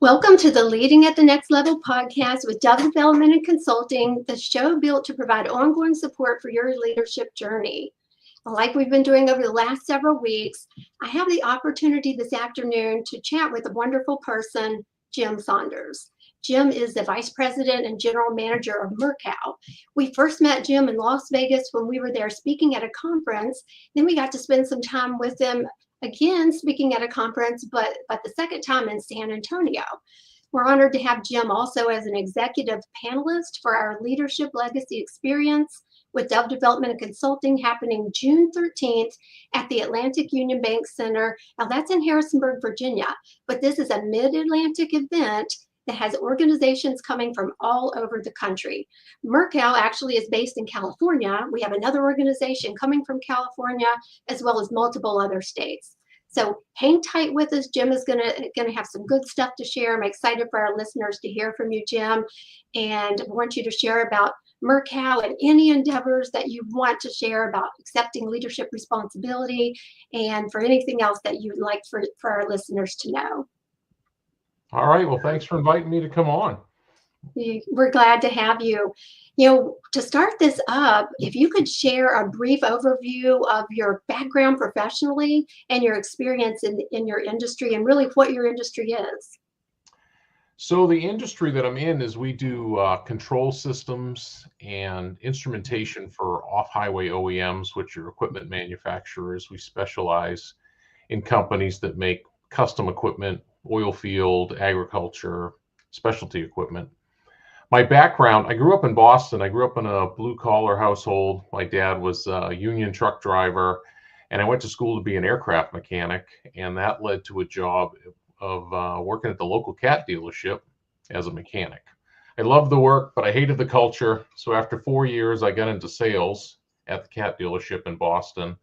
Welcome to the Leading at the Next Level podcast with Dove Development and Consulting, the show built to provide ongoing support for your leadership journey. Like we've been doing over the last several weeks, I have the opportunity this afternoon to chat with a wonderful person, Jim Saunders. Jim is the Vice President and General Manager of MurCal. We first met Jim in Las Vegas when we were there speaking at a conference. Then we got to spend some time with him again speaking at a conference, but the second time in San Antonio. We're honored to have Jim also as an executive panelist for our Leadership Legacy experience with Dove Development and Consulting happening June 13th at the Atlantic Union Bank Center. Now that's in Harrisonburg, Virginia, but this is a mid-Atlantic event that has organizations coming from all over the country. MurCal actually is based in California. We have another organization coming from California, as well as multiple other states. So hang tight with us. Jim is gonna have some good stuff to share. I'm excited for our listeners to hear from you, Jim, and I want you to share about MurCal and any endeavors that you want to share about accepting leadership responsibility, and for anything else that you'd like for our listeners to know. All right. Well, thanks for inviting me to come on. We're glad to have you. To start this up, if you could share a brief overview of your background professionally and your experience in your industry and really what your industry is. So the industry that I'm in is we do control systems and instrumentation for off-highway OEMs, which are equipment manufacturers. We specialize in companies that make custom equipment, oil field, agriculture, specialty equipment. My background, I grew up in Boston. I grew up in a blue collar household. My dad was a union truck driver, and I went to school to be an aircraft mechanic, and that led to a job of working at the local cat dealership as a mechanic. I loved the work, but I hated the culture. So after 4 years, I got into sales at the cat dealership in Boston.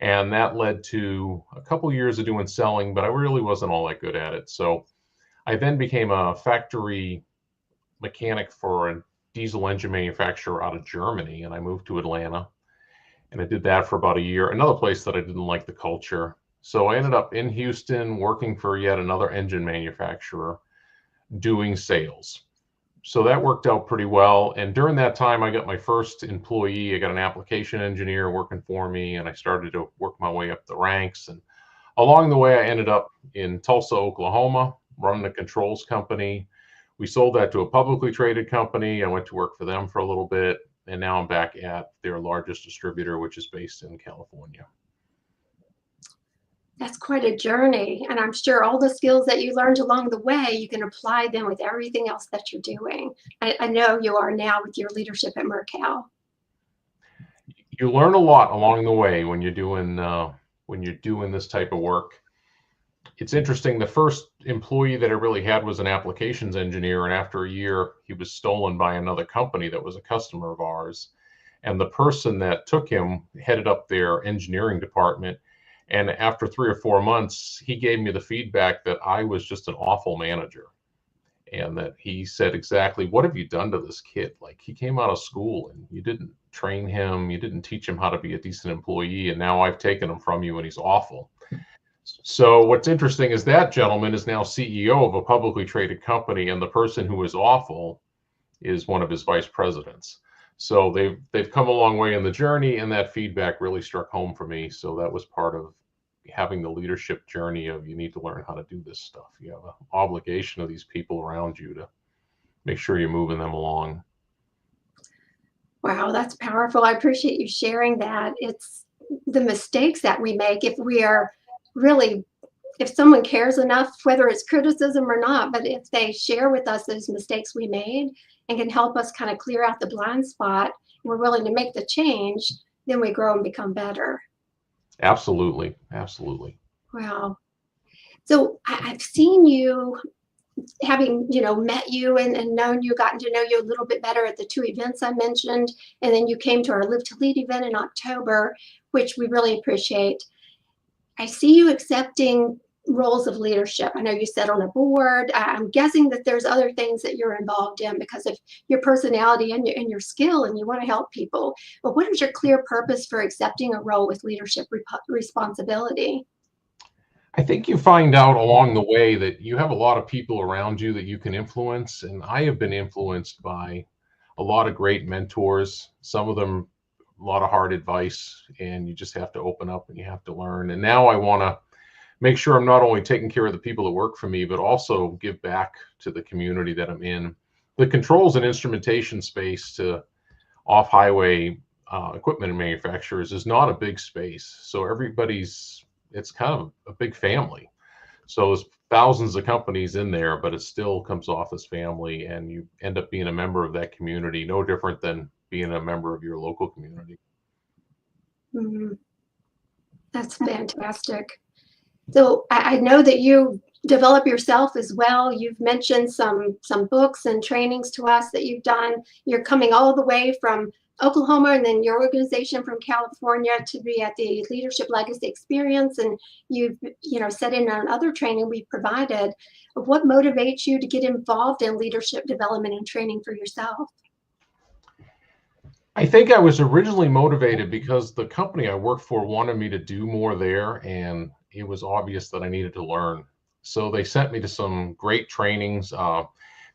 And that led to a couple years of doing selling, but I really wasn't all that good at it. So I then became a factory mechanic for a diesel engine manufacturer out of Germany. And I moved to Atlanta and I did that for about a year, another place that I didn't like the culture. So I ended up in Houston working for yet another engine manufacturer doing sales. So that worked out pretty well. And during that time, I got my first employee. I got an application engineer working for me, and I started to work my way up the ranks. And along the way, I ended up in Tulsa, Oklahoma, running a controls company. We sold that to a publicly traded company. I went to work for them for a little bit, and now I'm back at their largest distributor, which is based in California. That's quite a journey. And I'm sure all the skills that you learned along the way, you can apply them with everything else that you're doing. I know you are now with your leadership at MurCal. You learn a lot along the way when you're doing this type of work. It's interesting. The first employee that I really had was an applications engineer. And after a year, he was stolen by another company that was a customer of ours. And the person that took him headed up their engineering department. And after 3 or 4 months, he gave me the feedback that I was just an awful manager. And that he said, exactly, what have you done to this kid? Like, he came out of school and you didn't train him. You didn't teach him how to be a decent employee. And now I've taken him from you and he's awful. So what's interesting is that gentleman is now CEO of a publicly traded company. And the person who is awful is one of his vice presidents. So they've come a long way in the journey, and that feedback really struck home for me. So that was part of having the leadership journey of you need to learn how to do this stuff. You have an obligation of these people around you to make sure you're moving them along. Wow, that's powerful. I appreciate you sharing that. It's the mistakes that we make if someone cares enough, whether it's criticism or not, but if they share with us those mistakes we made and can help us kind of clear out the blind spot, and we're willing to make the change, then we grow and become better. Absolutely. Absolutely. Wow. So I've seen you, having, met you and known you, gotten to know you a little bit better at the 2 events I mentioned. And then you came to our Live to Lead event in October, which we really appreciate. I see you accepting roles of leadership. I know you sit on a board. I'm guessing that there's other things that you're involved in because of your personality and your skill, and you want to help people. But what is your clear purpose for accepting a role with leadership responsibility? I think you find out along the way that you have a lot of people around you that you can influence. And I have been influenced by a lot of great mentors, some of them a lot of hard advice, and you just have to open up and you have to learn. And now I want to make sure I'm not only taking care of the people that work for me, but also give back to the community that I'm in. The controls and instrumentation space to off-highway equipment manufacturers is not a big space. So it's kind of a big family. So there's thousands of companies in there, but it still comes off as family, and you end up being a member of that community, no different than being a member of your local community. Mhm. That's fantastic. So I know that you develop yourself as well. You've mentioned some books and trainings to us that you've done. You're coming all the way from Oklahoma, and then your organization from California to be at the Leadership Legacy Experience, and you've set in on other training we provided. What motivates you to get involved in leadership development and training for yourself? I think I was originally motivated because the company I worked for wanted me to do more there, and it was obvious that I needed to learn. So they sent me to some great trainings.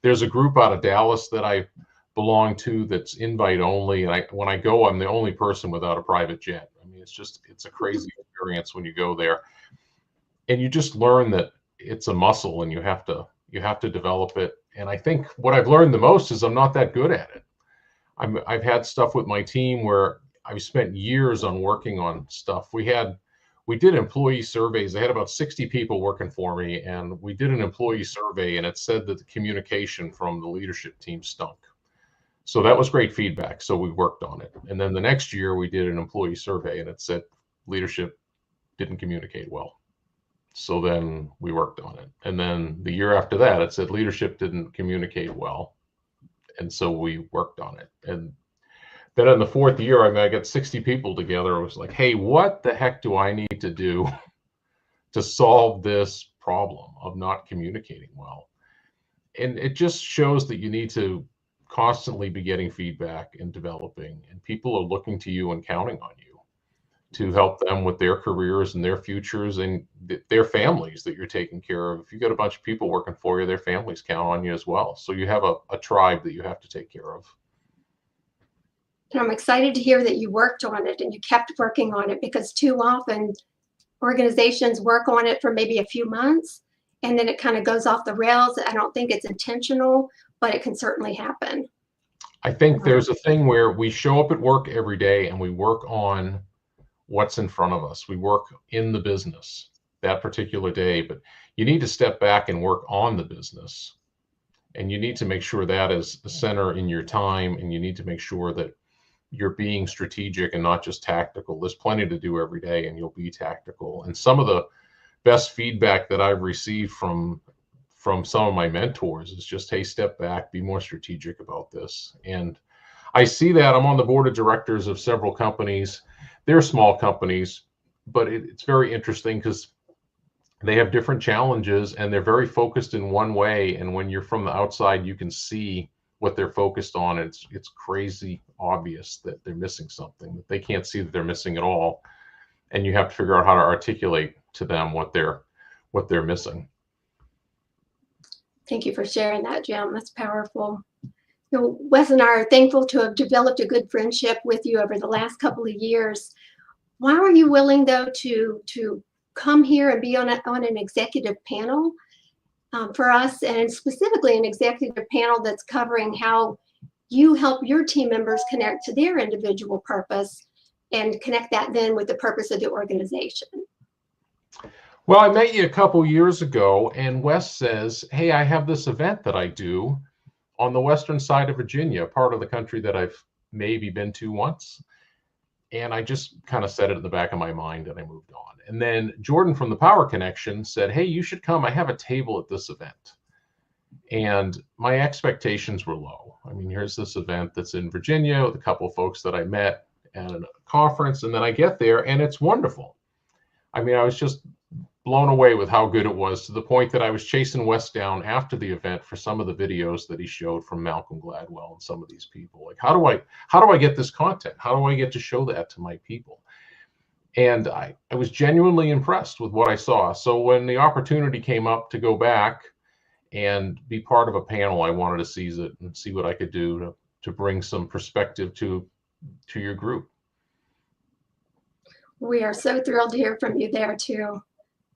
There's a group out of Dallas that I belong to that's invite only, and when I go, I'm the only person without a private jet. I mean, it's a crazy experience when you go there, and you just learn that it's a muscle, and you have to develop it. And I think what I've learned the most is I'm not that good at it. I've had stuff with my team where I've spent years on working on stuff. We did employee surveys. I had about 60 people working for me, and we did an employee survey, and it said that the communication from the leadership team stunk. So that was great feedback. So we worked on it. And then the next year we did an employee survey, and it said leadership didn't communicate well. So then we worked on it. And then the year after that, it said leadership didn't communicate well. And so we worked on it. And then in the fourth year, I got 60 people together. I was like, hey, what the heck do I need to do to solve this problem of not communicating well? And it just shows that you need to constantly be getting feedback and developing, and people are looking to you and counting on you to help them with their careers and their futures and their families that you're taking care of. If you got a bunch of people working for you, their families count on you as well. So you have a tribe that you have to take care of. And I'm excited to hear that you worked on it and you kept working on it, because too often organizations work on it for maybe a few months and then it kind of goes off the rails. I don't think it's intentional, but it can certainly happen. I think there's a thing where we show up at work every day and we work on what's in front of us. We work in the business that particular day, but you need to step back and work on the business. And you need to make sure that is the center in your time, and you need to make sure that you're being strategic and not just tactical. There's plenty to do every day, and you'll be tactical. And some of the best feedback that I've received from some of my mentors is just, hey, step back, be more strategic about this. And I see that. I'm on the board of directors of several companies. They're small companies, but it's very interesting because they have different challenges and they're very focused in one way. And when you're from the outside, you can see what they're focused on. It's crazy obvious that they're missing something, that they can't see that they're missing at all. And you have to figure out how to articulate to them what they're missing. Thank you for sharing that, Jim. That's powerful. So Wes and I are thankful to have developed a good friendship with you over the last couple of years. Why are you willing, though, to come here and be on an executive panel for us, and specifically an executive panel that's covering how you help your team members connect to their individual purpose and connect that then with the purpose of the organization? Well, I met you a couple years ago, and Wes says, hey, I have this event that I do on the western side of Virginia, part of the country that I've maybe been to once. And I just kind of set it in the back of my mind and I moved on. And then Jordan from the Power Connection said, hey, you should come. I have a table at this event. And my expectations were low. I mean, here's this event that's in Virginia with a couple of folks that I met at a conference. And then I get there and it's wonderful. I mean, I was just blown away with how good it was, to the point that I was chasing Wes down after the event for some of the videos that he showed from Malcolm Gladwell and some of these people. Like, how do I get this content? How do I get to show that to my people? And I was genuinely impressed with what I saw. So when the opportunity came up to go back and be part of a panel, I wanted to seize it and see what I could do to bring some perspective to your group. We are so thrilled to hear from you there too.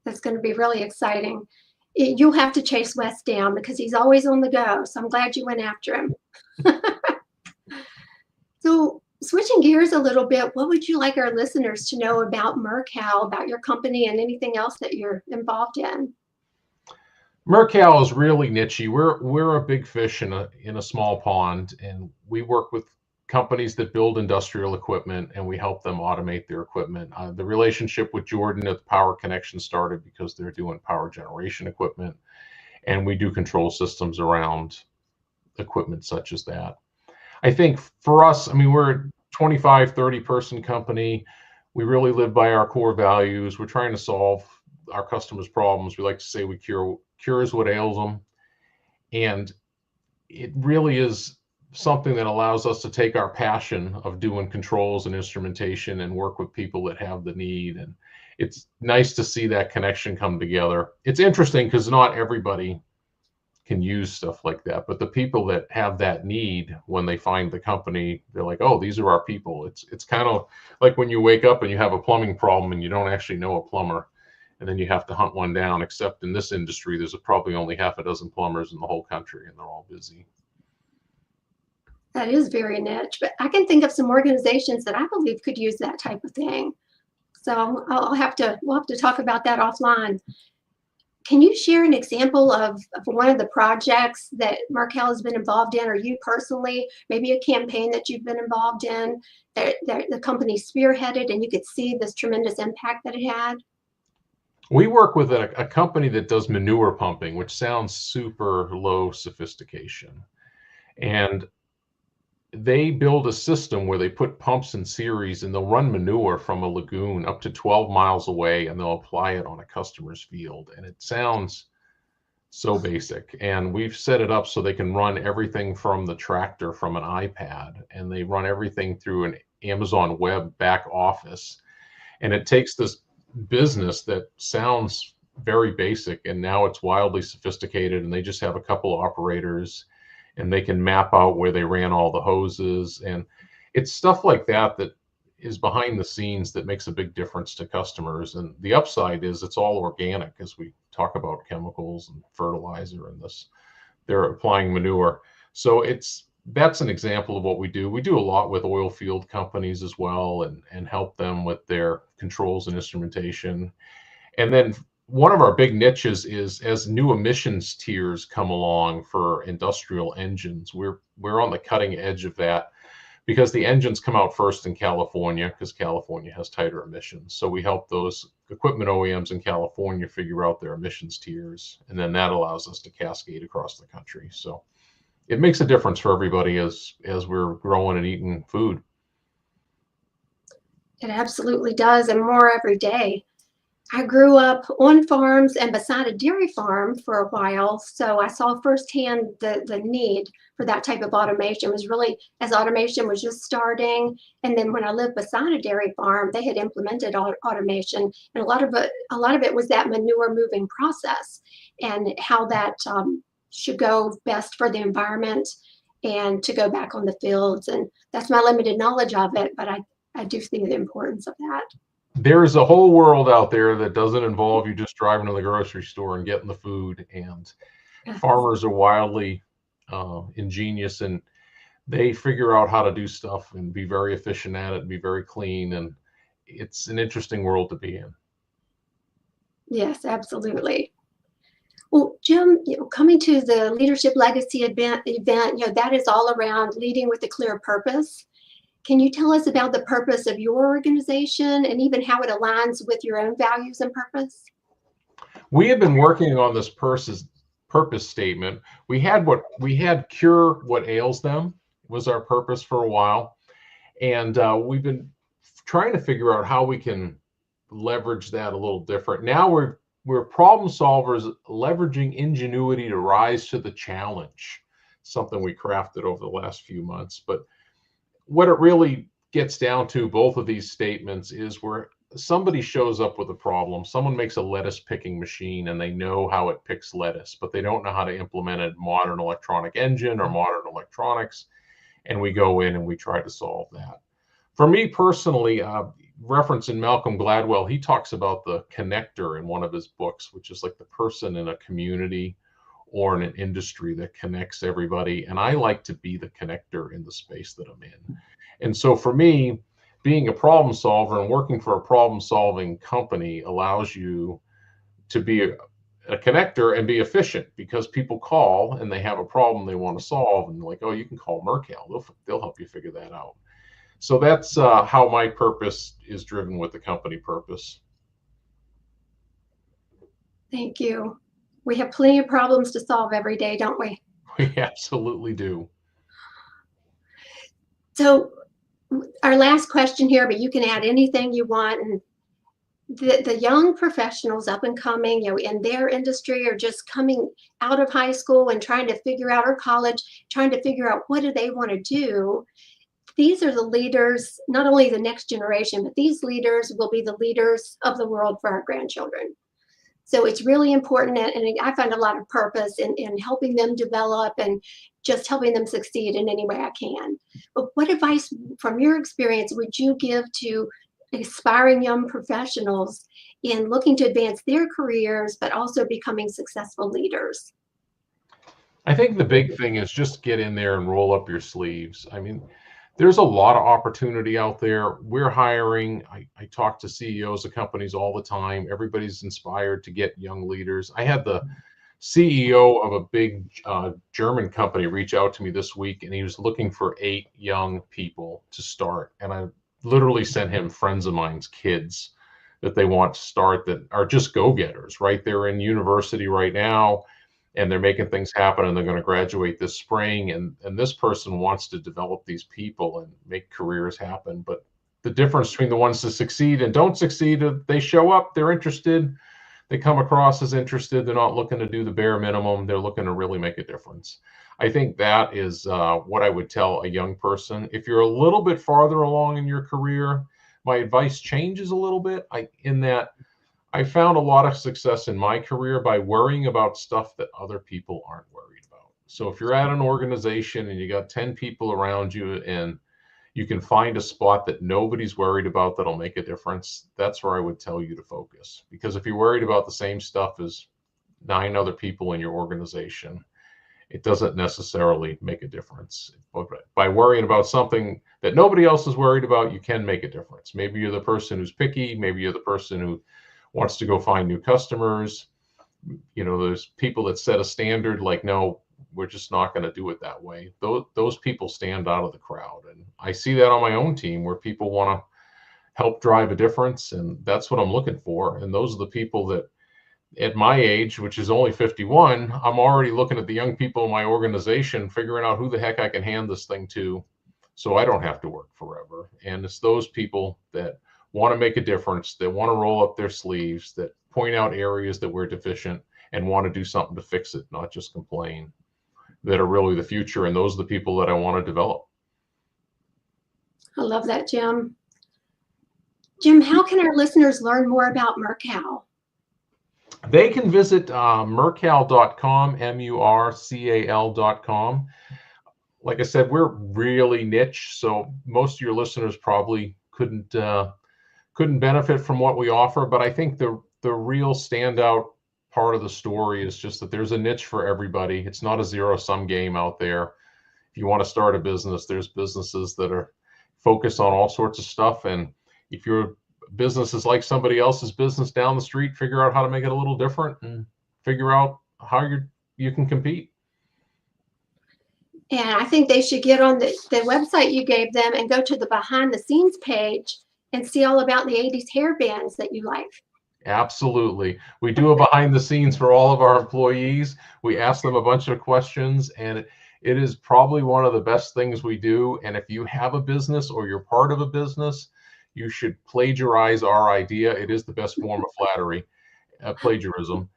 That's going to be really exciting. You'll have to chase Wes down because he's always on the go. So I'm glad you went after him. So switching gears a little bit, what would you like our listeners to know about MurCal, about your company, and anything else that you're involved in? MurCal is really niche-y. We're a big fish in a small pond, and we work with companies that build industrial equipment, and we help them automate their equipment. The relationship with Jordan at the Power Connection started because they're doing power generation equipment, and we do control systems around equipment such as that. I think for us, I mean, we're a 25, 30 person company. We really live by our core values. We're trying to solve our customers' problems. We like to say we cures what ails them. And it really is something that allows us to take our passion of doing controls and instrumentation and work with people that have the need. And it's nice to see that connection come together. It's interesting because not everybody can use stuff like that, but the people that have that need, when they find the company, they're like, oh, these are our people. It's kind of like when you wake up and you have a plumbing problem and you don't actually know a plumber, and then you have to hunt one down, except in this industry, there's probably only half a dozen plumbers in the whole country, and they're all busy. That is very niche, but I can think of some organizations that I believe could use that type of thing. So we'll have to talk about that offline. Can you share an example of one of the projects that MurCal has been involved in, or you personally, maybe a campaign that you've been involved in that the company spearheaded and you could see this tremendous impact that it had? We work with a company that does manure pumping, which sounds super low sophistication. And they build a system where they put pumps in series and they'll run manure from a lagoon up to 12 miles away, and they'll apply it on a customer's field. And it sounds so basic. And we've set it up so they can run everything from the tractor from an iPad, and they run everything through an Amazon Web back office. And it takes this business that sounds very basic, and now it's wildly sophisticated, and they just have a couple of operators, and they can map out where they ran all the hoses. And it's stuff like that that is behind the scenes that makes a big difference to customers. And the upside is it's all organic, as we talk about chemicals and fertilizer and this, they're applying manure. So that's an example of what we do. We do a lot with oil field companies as well, and help them with their controls and instrumentation. And then one of our big niches is, as new emissions tiers come along for industrial engines, we're on the cutting edge of that, because the engines come out first in California, because California has tighter emissions. So we help those equipment OEMs in California figure out their emissions tiers, and then that allows us to cascade across the country. So it makes a difference for everybody as we're growing and eating food. It absolutely does, and more every day. I grew up on farms and beside a dairy farm for a while, so I saw firsthand the need for that type of automation. It was really, as automation was just starting, and then when I lived beside a dairy farm, they had implemented automation, and a lot of it was that manure moving process and how that should go best for the environment and to go back on the fields. And that's my limited knowledge of it, but I do see the importance of that. There's a whole world out there that doesn't involve you just driving to the grocery store and getting the food. And farmers are wildly ingenious, and they figure out how to do stuff and be very efficient at it and be very clean. And it's an interesting world to be in. Yes, absolutely. Well, Jim, coming to the Leadership Legacy event, that is all around leading with a clear purpose. Can you tell us about the purpose of your organization and even how it aligns with your own values and purpose? We have been working on this purpose statement. We had cure what ails them was our purpose for a while. And we've been trying to figure out how we can leverage that a little different. Now we're problem solvers, leveraging ingenuity to rise to the challenge, something we crafted over the last few months. But what it really gets down to, both of these statements, is we're somebody shows up with a problem. Someone makes a lettuce picking machine and they know how it picks lettuce, but they don't know how to implement a modern electronic engine or modern electronics. And we go in and we try to solve that. For me personally, referencing Malcolm Gladwell, he talks about the connector in one of his books, which is like the person in a community or in an industry that connects everybody. And I like to be the connector in the space that I'm in. And so for me, being a problem solver and working for a problem solving company allows you to be a connector and be efficient, because people call and they have a problem they want to solve, and like, oh, you can call MurCal, they'll help you figure that out. So that's how my purpose is driven with the company purpose. Thank you. We have plenty of problems to solve every day, don't we? We absolutely do. So our last question here, but you can add anything you want. And the young professionals up and coming, you know, in their industry, or just coming out of high school and trying to figure out, or college, trying to figure out what do they want to do. These are the leaders, not only the next generation, but these leaders will be the leaders of the world for our grandchildren. So it's really important, and I find a lot of purpose in helping them develop and just helping them succeed in any way I can. But what advice from your experience would you give to aspiring young professionals in looking to advance their careers, but also becoming successful leaders? I think the big thing is just get in there and roll up your sleeves. I mean, there's a lot of opportunity out there. We're hiring. I talk to CEOs of companies all the time. Everybody's inspired to get young leaders. I had the CEO of a big German company reach out to me this week, and he was looking for 8 young people to start. And I literally sent him friends of mine's kids that they want to start, that are just go-getters, right? They're in university right now, and they're making things happen, and they're going to graduate this spring. And this person wants to develop these people and make careers happen. But the difference between the ones that succeed and don't succeed, they show up, they're interested, they come across as interested, they're not looking to do the bare minimum, they're looking to really make a difference. I think that is what I would tell a young person. If you're a little bit farther along in your career, my advice changes a little bit, in that I found a lot of success in my career by worrying about stuff that other people aren't worried about. So if you're at an organization and you got 10 people around you and you can find a spot that nobody's worried about that'll make a difference, that's where I would tell you to focus. Because if you're worried about the same stuff as 9 other people in your organization, it doesn't necessarily make a difference. But by worrying about something that nobody else is worried about, you can make a difference. Maybe you're the person who's picky, maybe you're the person who wants to go find new customers. You know, there's people that set a standard like, no, we're just not going to do it that way. Those people stand out of the crowd. And I see that on my own team, where people want to help drive a difference. And that's what I'm looking for. And those are the people that, at my age, which is only 51, I'm already looking at the young people in my organization, figuring out who the heck I can hand this thing to so I don't have to work forever. And it's those people that want to make a difference, that want to roll up their sleeves, that point out areas that we're deficient and want to do something to fix it, not just complain, that are really the future. And those are the people that I want to develop. I love that, Jim. Jim, how can our listeners learn more about MurCal? They can visit MurCal.com, MurCal.com. Like I said, we're really niche, so most of your listeners probably couldn't benefit from what we offer. But I think the real standout part of the story is just that there's a niche for everybody. It's not a zero-sum game out there. If you want to start a business, there's businesses that are focused on all sorts of stuff. And if your business is like somebody else's business down the street, figure out how to make it a little different and figure out how you can compete. And I think they should get on the website you gave them and go to the behind the scenes page and see all about the 80s hair bands that you like. Absolutely. We do a behind the scenes for all of our employees. We ask them a bunch of questions, and it is probably one of the best things we do. And if you have a business or you're part of a business, you should plagiarize our idea. It is the best form of flattery, plagiarism.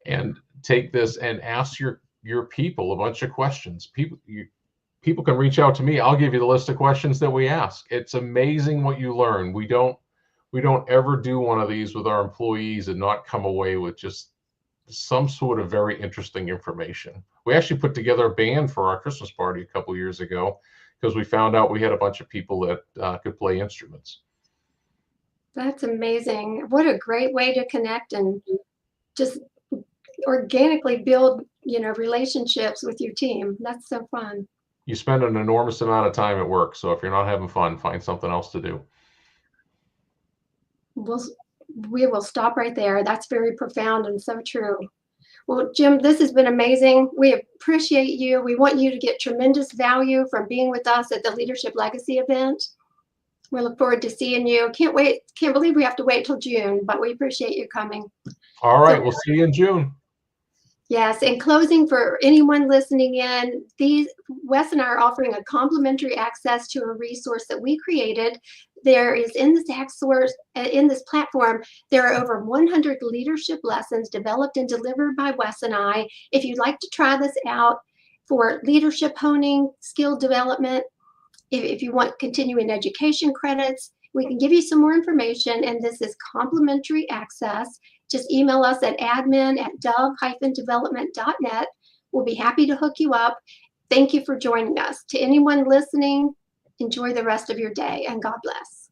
And take this and ask your people a bunch of questions. People can reach out to me. I'll give you the list of questions that we ask. It's amazing what you learn. We don't we don't ever do one of these with our employees and not come away with just some sort of very interesting information. We actually put together a band for our Christmas party a couple years ago because we found out we had a bunch of people that could play instruments. That's amazing. What a great way to connect and just organically build, relationships with your team. That's so fun. You spend an enormous amount of time at work, so if you're not having fun, find something else to do. We will stop right there. That's very profound and so true. Well, Jim, this has been amazing. We appreciate you. We want you to get tremendous value from being with us at the Leadership Legacy event. We look forward to seeing you. Can't believe we have to wait till June, but we appreciate you coming. All right, we'll see you in June. Yes, in closing, for anyone listening in, Wes and I are offering a complimentary access to a resource that we created. There is in this platform, there are over 100 leadership lessons developed and delivered by Wes and I. If you'd like to try this out for leadership honing, skill development, if you want continuing education credits, we can give you some more information, and this is complimentary access. Just email us at admin@dove-development.net. We'll be happy to hook you up. Thank you for joining us. To anyone listening, enjoy the rest of your day, and God bless.